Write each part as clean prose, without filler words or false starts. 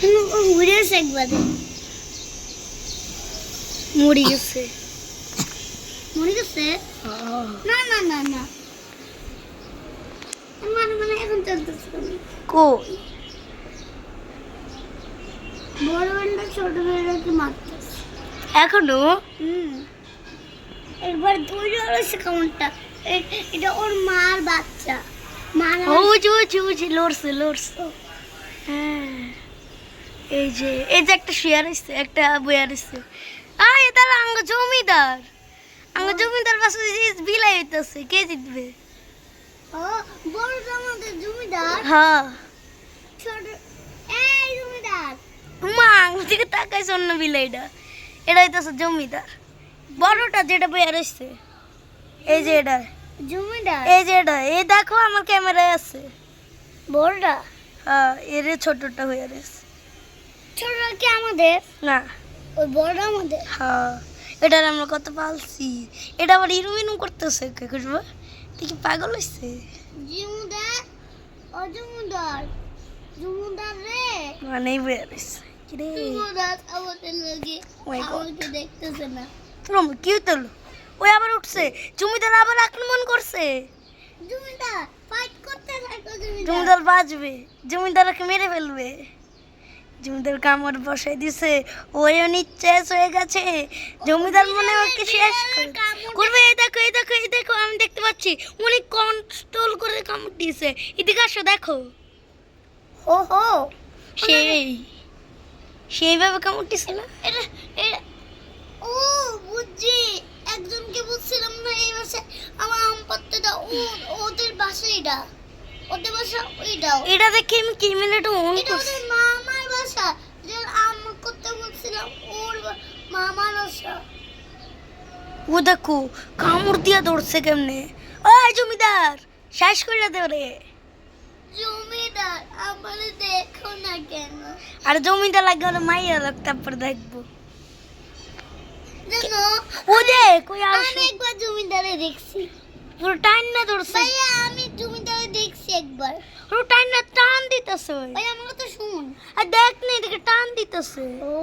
ঘুরে গেছে একবারে মরে গেছে না না না না মানে এখন চলতেছে কই বড় বেলটা ছোট বেলটাকে মারতেছে এখনো একবার ধরে রয়েছে কেমনটা এটা ওর মার বাচ্চা বুঝি লড়ছে হ্যাঁ এই যে একটা শেয়ার হইছে একটা বয়ার হইছে এটা জমিদার পাশে বিলাই হইতাছে কে জিতবে বড় আমাদের জমিদার হ্যাঁ ছোট এই জমিদার মা আঙ্গুল দিকে তাকাইছে অন্য বিলাইটা এটা হইতাছে জমিদার বড়টা যেটা বয়ার হইছে এই যে এটা জমিদার এই যে এটা এই দেখো আমার ক্যামেরায় আছে বড়টা হ্যাঁ এর ছোটটা হয়ে রয়েছে ছোটটা কি আমাদের না ওই বড়টা আমাদের হ্যাঁ এটার আমরা কত পালছি এটা আবার ইরুমিনু করতেছে কে করবো দেখি পাগল হইছে জমিদার ও জমিদার জমিদার রে মানেই বয়ে রয়েছে কিরে জমিদার আমাদের লাগে Oh my God. আমাকে দেখতেছে না রম কি হইতো ওই আবার উঠছে জমিদার আবার আক্রমণ করছে জমিদার ফাইট করতে থাকো জমিদার জমিদার বাজবে জমিদারকে মেরে ফেলবে জমিদার কামড় বসাই দিছে ওইও নিচ্ছেস হয়ে গেছে জমিদার মনে ওকে শেষ করবে এই দেখো আমি দেখতে পাচ্ছি উনি কন্ট্রোল করে কামড় দিয়েছে এদিকে আসো দেখো হো হো সেইভাবে কামড় দিছে না এটা ও বুঝছি একজনকে বলছিলাম না এই বাসা আমার আম পাত্তাটা ওদের বাসা এটা ওদের বাসা ওইটাও এটা দেখে আমি ক্রিমিনেট অন এটা করছি ওদের মামার বাসা যে আম করতে বলছিলাম ওর মামার বাসা ও দেখো কামড় দিয়া দৌড়ছে কেমনে ওই জমিদার শেষ করে দে রে জমিদার আমারে দেখো না কেন আর জমিদার লাগে ওরা মাইয়া লোক তারপর দেখবো জানো ও দেখ ওই আমি আসো একবার জমিদারে দেখছি পুরো টাইম না দৌড়ছে ভাইয়া আমি জমিদারে দেখছি একবার পুরো টাইম না টান দিতেছে ভাই আমার কথা শুন আর দেখ না এদিকে টান দিতেছে ও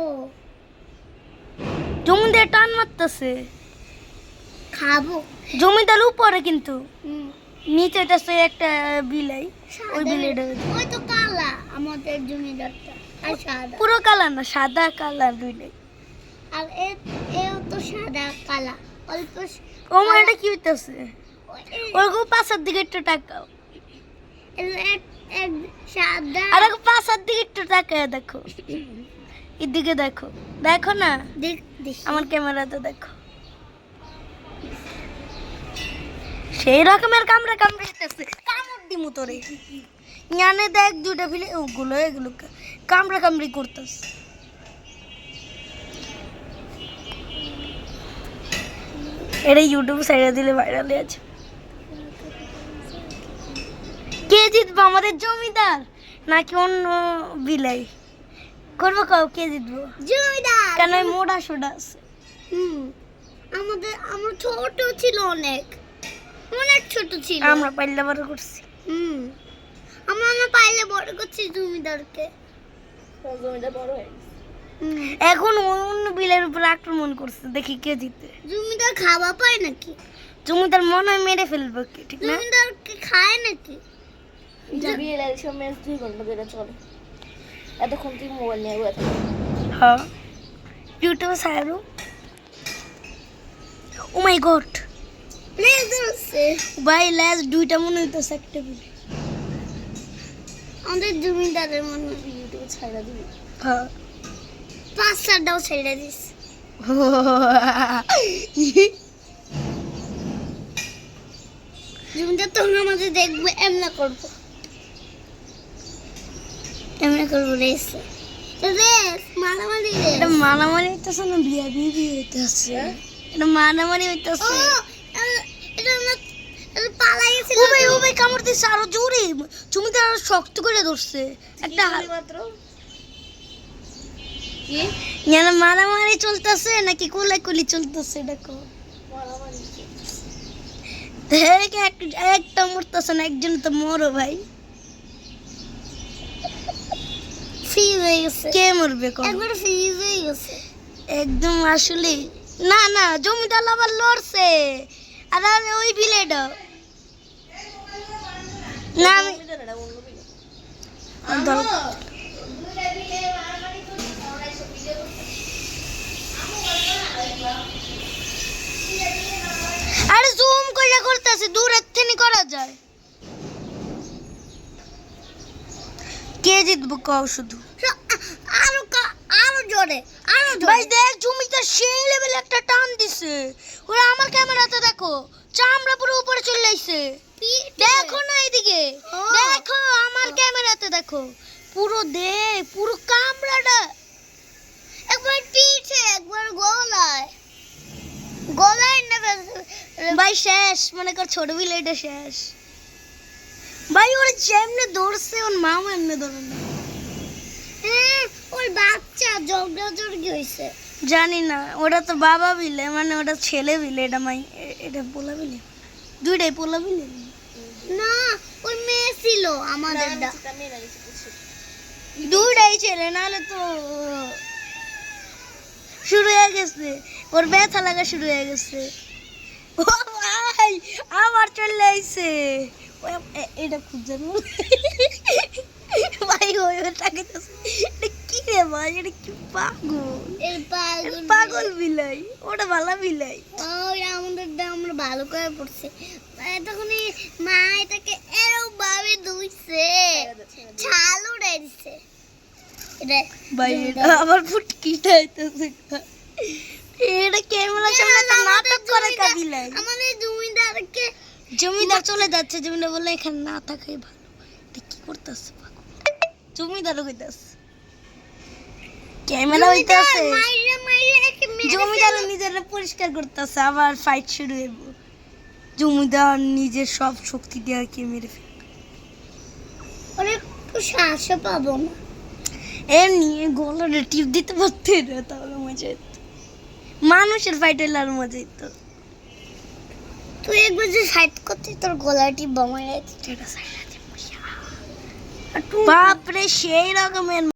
জমিদার টান মারতেছে খাবো জমিদার উপরে কিন্তু হুম নিচে হইতেছে একটা বিলাই ওই বিলাইটা ওই তো কালা আমাদের জমিদারটা আর সাদা পুরো কালার না সাদা কালার বিলাই আর এও তো সাদা কালা অল্প ও মানে কি হইতেছে ওরকম পাশের দিকে একটু টাকাও সাদা আর ওকে পাশের দিকে একটু তাকায় দেখো এদিকে দেখো দেখো না দেখ আমার ক্যামেরাতে দেখো সেই রকমের কামড়া কামড়াইতেছে কামড় দিমু তোরে জানে দেখ দুটা ফিলে ওগুলো এগুলো কামড়া কামড়ি করতেছে এটা ইউটিউব সাইডে দিলে ভাইরাল আছে কে জিতবো আমাদের জমিদার নাকি অন্য বিলাই করবো কাউ কে জিতবো জমিদার কেন ওই মোড়া সোডা আছে আমার ছোট ছিল অনেক ছোট ছিল আমরা পাইলে বড় করছি আমরা না পাইলে বড় করছি জমিদারকে জমিদার বড় হয়ে গেছে এখন অন্য বিলের উপর আক্রমণ করছে দেখি কে জিতে জমিদার খাওয়া পায় নাকি জমিদার মনে হয় মেরে ফেলবে কি ঠিক না জমিদারকে খায় নাকি বিয়ের সব ম্যাচ 2 ঘন্টা ধরে চলে এতক্ষণ তুই মোবাইল নিয়ে বসে হ্যাঁ ইউটিউব সাইরো ও মাই গড লেজ ধরছে ভাই লেজ দুইটা মনে হইতেছে একটা বিলে আমাদের জমিদারের মনে ইউটিউব ছাইরা দিবি হ্যাঁ 5-4টাও ছেড়ে দিস জমিদার তো আমাদের দেখবে এমনা করবো রেস মারামারি রেস এটা মারামারি হইতেছে না বিয়া বিয়ে হইতেছে এটা মারামারি হইতেছে এটা আমরা পালাই গেছিল ও ভাই কামড় দিছে আরো জোরে জমিদার আরো শক্ত করে ধরছে একটা মাত্র কি জানা মারামারি চলতেছে নাকি কোলাকুলি চলতেছে দেখো মারামারি দেখ একটা মরতেছে না একজন তো মরো ভাই ফ্রি হয়ে গেছে, কে মরবে কোন একবার ফ্রিজ হয়ে গেছে। একদম আসলে না না জমিদার আবার লড়ছে আর আর ওই বিলেটা না আমি আরে জুম করে করতেছে দূরের থেকে করা যায় কে জিতবো কও শুধু আরো জোরে, আরো ভাই জোরে। দেখ জমিটা সেই লেভেল একটা টান দিছে ওরা আমার ক্যামেরাতে দেখো চামড়া পুরো উপরে চলে আইছে দেখো না এদিকে দেখো আমার ক্যামেরাতে দেখো পুরো পুরো কামড়াটা একবার পিঠে, একবার গলায়, গলায় না ভাই শেষ মনে কর ছোট বিলেটা শেষ ভাই ওরা যেমনে দৌড়ছে ওর মামা এমনি দৌড়ে না ওই বাচ্চা জগড়াজগড়ি হয়েছে। জানি না ওটা তো বাবা বিলে মানে ওটা ছেলে বিলে এটা মাই এটা পোলা বিলে দুইটাই পোলা বিলে না ওই মেয়ে ছিল আমাদের দুইটাই ছেলে নাহলে তো শুরু হয়ে গেছে ওর ব্যথা লাগা শুরু হয়ে গেছে ও ভাই আবার চলে আইছে এটা খুঁজে ভাই ওই ওটাকে এটা কি রে ভাই এটা কি পাগল পাগল বিলাই ওটা ভালো বিলাই ওই আমাদের আমরা ভালো করে পড়ছে তখন মা এটাকে এরকম ভাবে ধুইছে ছাল উড়াই দিছে ভাই এটা আবার ফুটকিটা আইতেছে এটা ক্যামেরা সামনে তো নাটক করে কাবিলাই আমাদের জমিদারকে জমিদার চলে যাচ্ছে জমিদার বলে এখানে না থাকাই ভালো এটা কি করতেছে জমিদারও কইতাছে ক্যামেরা হইতাছে মাইরে মাইরে একে মেরে জমিদার নিজের পরিষ্কার করতেছে আবার ফাইট শুরু হইব জমিদার নিজের সব শক্তি দিয়ে কে মেরে ফেলবে ওরে শ্বাসও পাবো না এ নিয়ে গলাটা টিপ দিতে পারতে না তাহলে মজা হতো মানুষের ফাইট হইলে আর মজা হতো তুই একবার যে সাইড করতে তোর গলাটি বমাই বাপরে সেই রকমের